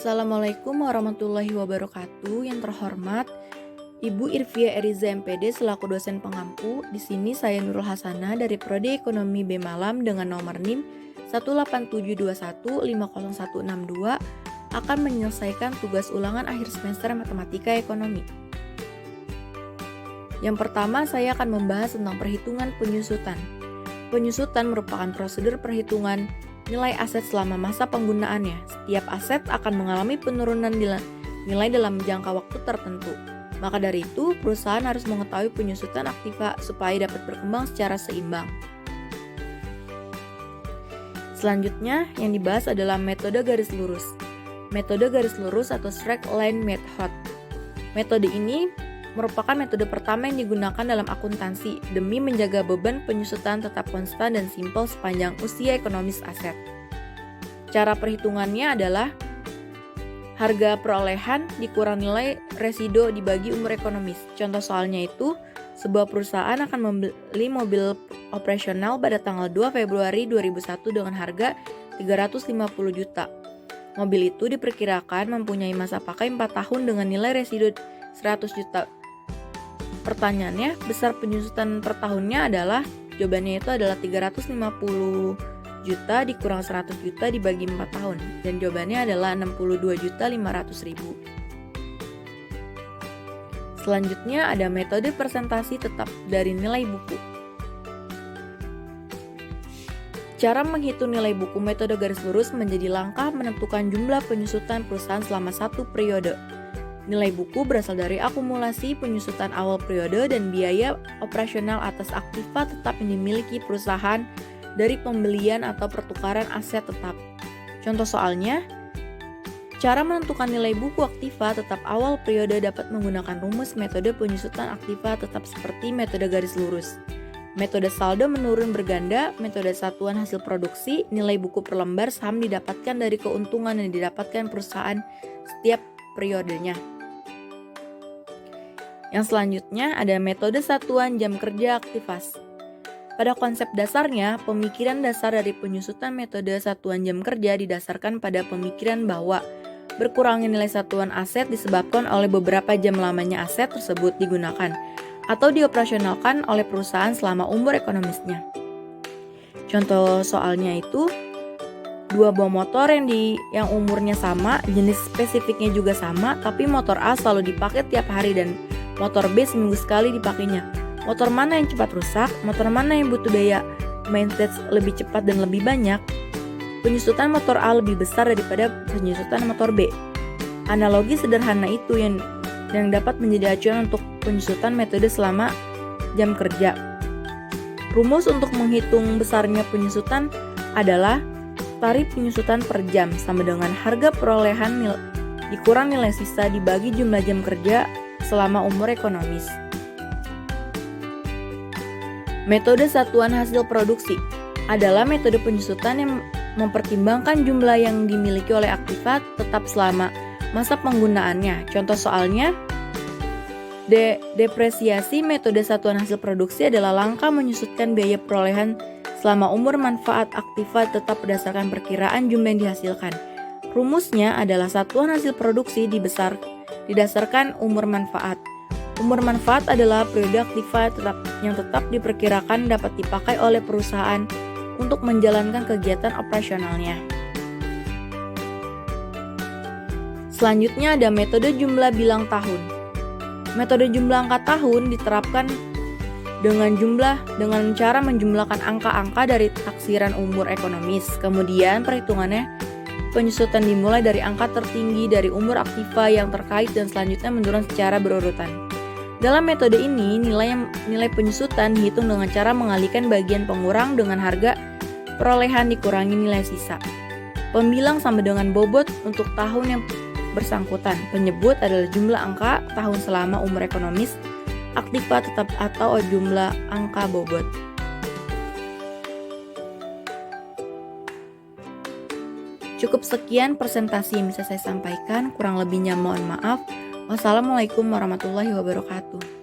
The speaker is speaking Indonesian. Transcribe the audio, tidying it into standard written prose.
Assalamualaikum warahmatullahi wabarakatuh. Yang terhormat Ibu Irvia Eriza MPD selaku dosen pengampu. Di sini saya Nurul Hasanah dari Prodi Ekonomi B Malam dengan nomor NIM 18721506162 akan menyelesaikan tugas ulangan akhir semester Matematika Ekonomi. Yang pertama, saya akan membahas tentang perhitungan penyusutan. Penyusutan merupakan prosedur perhitungan nilai aset selama masa penggunaannya. Setiap aset akan mengalami penurunan nilai dalam jangka waktu tertentu. Maka dari itu, perusahaan harus mengetahui penyusutan aktiva supaya dapat berkembang secara seimbang. Selanjutnya, yang dibahas adalah metode garis lurus. Metode garis lurus atau straight line method. Metode ini merupakan metode pertama yang digunakan dalam akuntansi demi menjaga beban penyusutan tetap konstan dan simpel sepanjang usia ekonomis aset. Cara perhitungannya adalah harga perolehan dikurang nilai residu dibagi umur ekonomis. Contoh soalnya itu, sebuah perusahaan akan membeli mobil operasional pada tanggal 2 Februari 2001 dengan harga 350 juta. Mobil itu diperkirakan mempunyai masa pakai 4 tahun dengan nilai residu 100 juta. Pertanyaannya, besar penyusutan per tahunnya adalah, jawabannya itu adalah 350 juta dikurang 100 juta dibagi 4 tahun. Dan jawabannya adalah 62.500.000. Selanjutnya ada metode presentasi tetap dari nilai buku. Cara menghitung nilai buku metode garis lurus menjadi langkah menentukan jumlah penyusutan perusahaan selama satu periode. Nilai buku berasal dari akumulasi penyusutan awal periode dan biaya operasional atas aktiva tetap yang dimiliki perusahaan dari pembelian atau pertukaran aset tetap. Contoh soalnya, cara menentukan nilai buku aktiva tetap awal periode dapat menggunakan rumus metode penyusutan aktiva tetap seperti metode garis lurus, metode saldo menurun berganda, metode satuan hasil produksi, nilai buku per lembar saham didapatkan dari keuntungan yang didapatkan perusahaan setiap periodenya. Yang selanjutnya ada metode satuan jam kerja aktivas. Pada konsep dasarnya, pemikiran dasar dari penyusutan metode satuan jam kerja didasarkan pada pemikiran bahwa berkurangnya nilai satuan aset disebabkan oleh beberapa jam lamanya aset tersebut digunakan atau dioperasionalkan oleh perusahaan selama umur ekonomisnya. Contoh soalnya itu, dua buah motor yang umurnya sama, jenis spesifiknya juga sama, tapi motor A selalu dipakai tiap hari dan motor B seminggu sekali dipakainya. Motor mana yang cepat rusak? Motor mana yang butuh daya maintenance lebih cepat dan lebih banyak? Penyusutan motor A lebih besar daripada penyusutan motor B. Analogi sederhana itu yang dapat menjadi acuan untuk penyusutan metode selama jam kerja. Rumus untuk menghitung besarnya penyusutan adalah tarif penyusutan per jam sama dengan harga perolehan dikurang nilai sisa dibagi jumlah jam kerja selama umur ekonomis. Metode satuan hasil produksi adalah metode penyusutan yang mempertimbangkan jumlah yang dimiliki oleh aktiva tetap selama masa penggunaannya. Contoh soalnya, depresiasi metode satuan hasil produksi adalah langkah menyusutkan biaya perolehan selama umur manfaat aktiva tetap berdasarkan perkiraan jumlah yang dihasilkan. Rumusnya adalah satuan hasil produksi didasarkan umur manfaat. Umur manfaat adalah periode aktiva yang tetap diperkirakan dapat dipakai oleh perusahaan untuk menjalankan kegiatan operasionalnya. Selanjutnya ada metode jumlah bilang tahun. Metode jumlah angka tahun diterapkan dengan cara menjumlahkan angka-angka dari taksiran umur ekonomis. Kemudian perhitungannya penyusutan dimulai dari angka tertinggi dari umur aktiva yang terkait dan selanjutnya menurun secara berurutan. Dalam metode ini, nilai penyusutan dihitung dengan cara mengalihkan bagian pengurang dengan harga perolehan dikurangi nilai sisa. Pembilang sama dengan bobot untuk tahun yang bersangkutan. Penyebut adalah jumlah angka tahun selama umur ekonomis aktiva tetap atau jumlah angka bobot. Cukup sekian presentasi yang bisa saya sampaikan, kurang lebihnya mohon maaf. Wassalamualaikum warahmatullahi wabarakatuh.